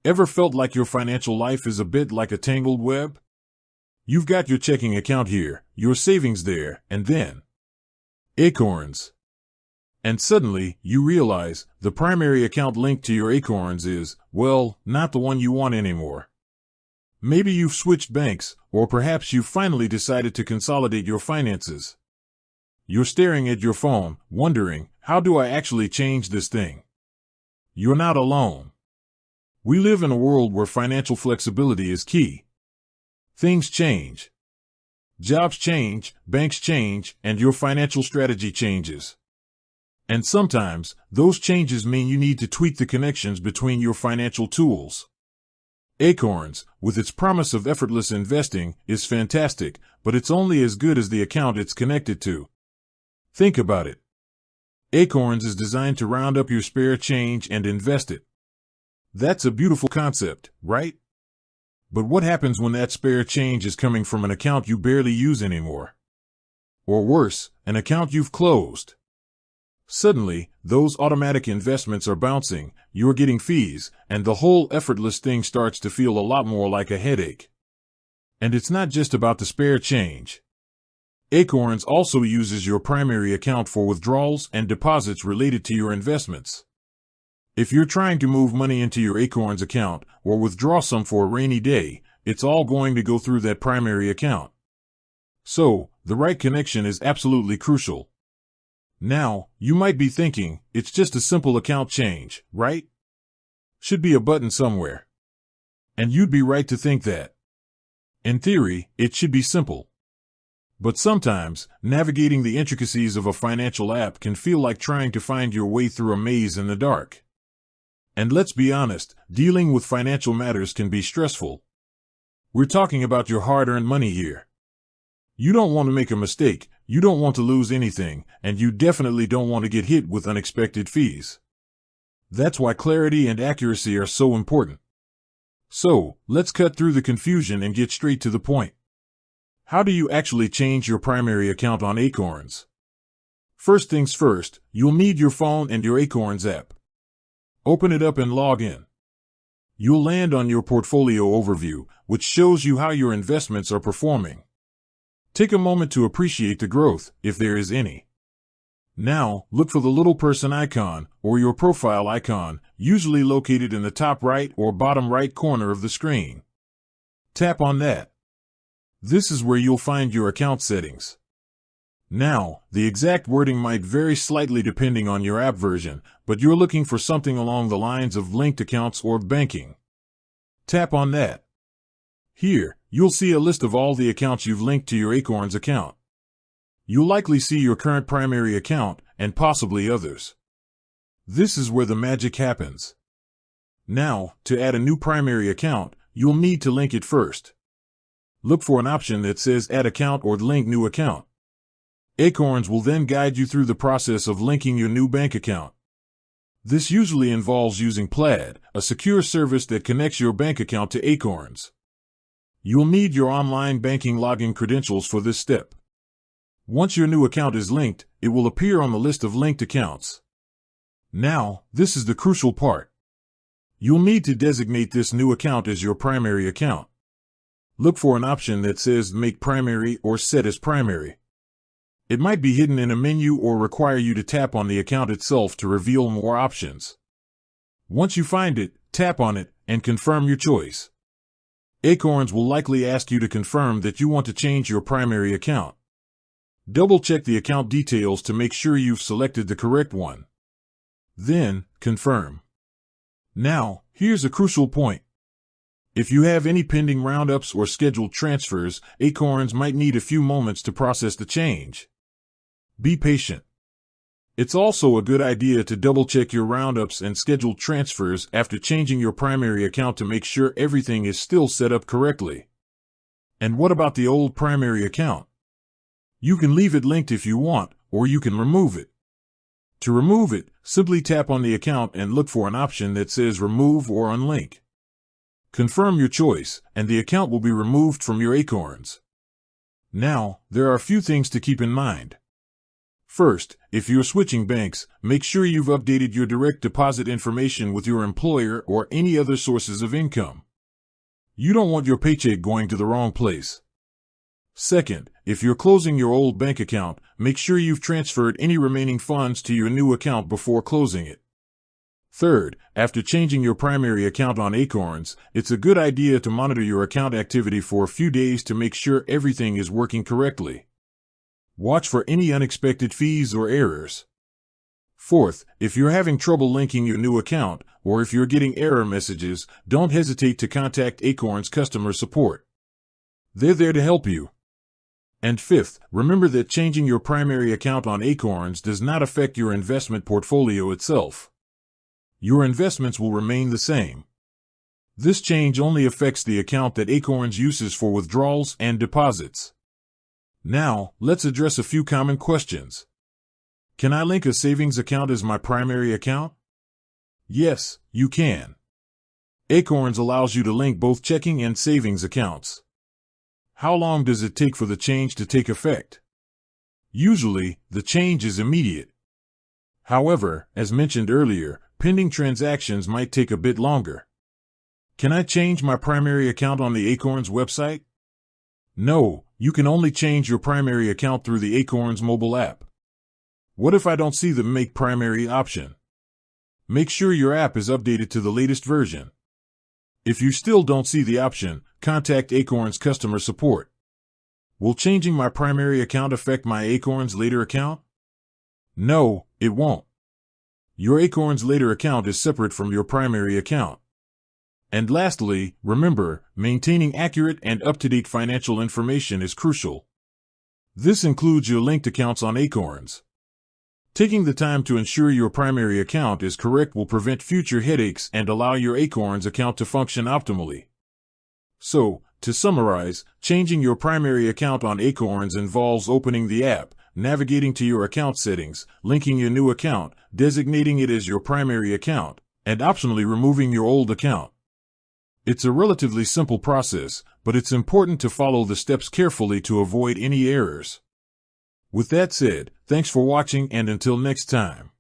Ever felt like your financial life is a bit like a tangled web? You've got your checking account here, your savings there, and then Acorns. And suddenly, you realize the primary account linked to your Acorns is, well, not the one you want anymore. Maybe you've switched banks, or perhaps you've finally decided to consolidate your finances. You're staring at your phone, wondering, how do I actually change this thing? You're not alone. We live in a world where financial flexibility is key. Things change. Jobs change, banks change, and your financial strategy changes. And sometimes, those changes mean you need to tweak the connections between your financial tools. Acorns, with its promise of effortless investing, is fantastic, but it's only as good as the account it's connected to. Think about it. Acorns is designed to round up your spare change and invest it. That's a beautiful concept, right? But what happens when that spare change is coming from an account you barely use anymore? Or worse, an account you've closed. Suddenly, those automatic investments are bouncing, you're getting fees, and the whole effortless thing starts to feel a lot more like a headache. And it's not just about the spare change. Acorns also uses your primary account for withdrawals and deposits related to your investments. If you're trying to move money into your Acorns account or withdraw some for a rainy day, it's all going to go through that primary account. So, the right connection is absolutely crucial. Now, you might be thinking, it's just a simple account change, right? Should be a button somewhere. And you'd be right to think that. In theory, it should be simple. But sometimes, navigating the intricacies of a financial app can feel like trying to find your way through a maze in the dark. And let's be honest, dealing with financial matters can be stressful. We're talking about your hard-earned money here. You don't want to make a mistake, you don't want to lose anything, and you definitely don't want to get hit with unexpected fees. That's why clarity and accuracy are so important. So, let's cut through the confusion and get straight to the point. How do you actually change your primary account on Acorns? First things first, you'll need your phone and your Acorns app. Open it up and log in. You'll land on your portfolio overview, which shows you how your investments are performing. Take a moment to appreciate the growth, if there is any. Now, look for the little person icon, or your profile icon, usually located in the top right or bottom right corner of the screen. Tap on that. This is where you'll find your account settings. Now, the exact wording might vary slightly depending on your app version, but you're looking for something along the lines of linked accounts or banking. Tap on that. Here, you'll see a list of all the accounts you've linked to your Acorns account. You'll likely see your current primary account, and possibly others. This is where the magic happens. Now, to add a new primary account, you'll need to link it first. Look for an option that says Add Account or Link New Account. Acorns will then guide you through the process of linking your new bank account. This usually involves using Plaid, a secure service that connects your bank account to Acorns. You'll need your online banking login credentials for this step. Once your new account is linked, it will appear on the list of linked accounts. Now, this is the crucial part. You'll need to designate this new account as your primary account. Look for an option that says Make Primary or Set as Primary. It might be hidden in a menu or require you to tap on the account itself to reveal more options. Once you find it, tap on it and confirm your choice. Acorns will likely ask you to confirm that you want to change your primary account. Double-check the account details to make sure you've selected the correct one. Then, confirm. Now, here's a crucial point. If you have any pending roundups or scheduled transfers, Acorns might need a few moments to process the change. Be patient. It's also a good idea to double-check your roundups and scheduled transfers after changing your primary account to make sure everything is still set up correctly. And what about the old primary account? You can leave it linked if you want, or you can remove it. To remove it, simply tap on the account and look for an option that says Remove or Unlink. Confirm your choice, and the account will be removed from your Acorns. Now, there are a few things to keep in mind. First, if you're switching banks, make sure you've updated your direct deposit information with your employer or any other sources of income. You don't want your paycheck going to the wrong place. Second, if you're closing your old bank account, make sure you've transferred any remaining funds to your new account before closing it. Third, after changing your primary account on Acorns, it's a good idea to monitor your account activity for a few days to make sure everything is working correctly. Watch for any unexpected fees or errors. Fourth, if you're having trouble linking your new account, or if you're getting error messages, don't hesitate to contact Acorns customer support. They're there to help you. And fifth, remember that changing your primary account on Acorns does not affect your investment portfolio itself. Your investments will remain the same. This change only affects the account that Acorns uses for withdrawals and deposits. Now, let's address a few common questions. Can I link a savings account as my primary account? Yes, you can. Acorns allows you to link both checking and savings accounts. How long does it take for the change to take effect? Usually, the change is immediate. However, as mentioned earlier, pending transactions might take a bit longer. Can I change my primary account on the Acorns website? No, you can only change your primary account through the Acorns mobile app. What if I don't see the Make Primary option? Make sure your app is updated to the latest version. If you still don't see the option, contact Acorns customer support. Will changing my primary account affect my Acorns Later account? No, it won't. Your Acorns Later account is separate from your primary account. And lastly, remember, maintaining accurate and up-to-date financial information is crucial. This includes your linked accounts on Acorns. Taking the time to ensure your primary account is correct will prevent future headaches and allow your Acorns account to function optimally. So, to summarize, changing your primary account on Acorns involves opening the app, navigating to your account settings, linking your new account, designating it as your primary account, and optionally removing your old account. It's a relatively simple process, but it's important to follow the steps carefully to avoid any errors. With that said, thanks for watching and until next time.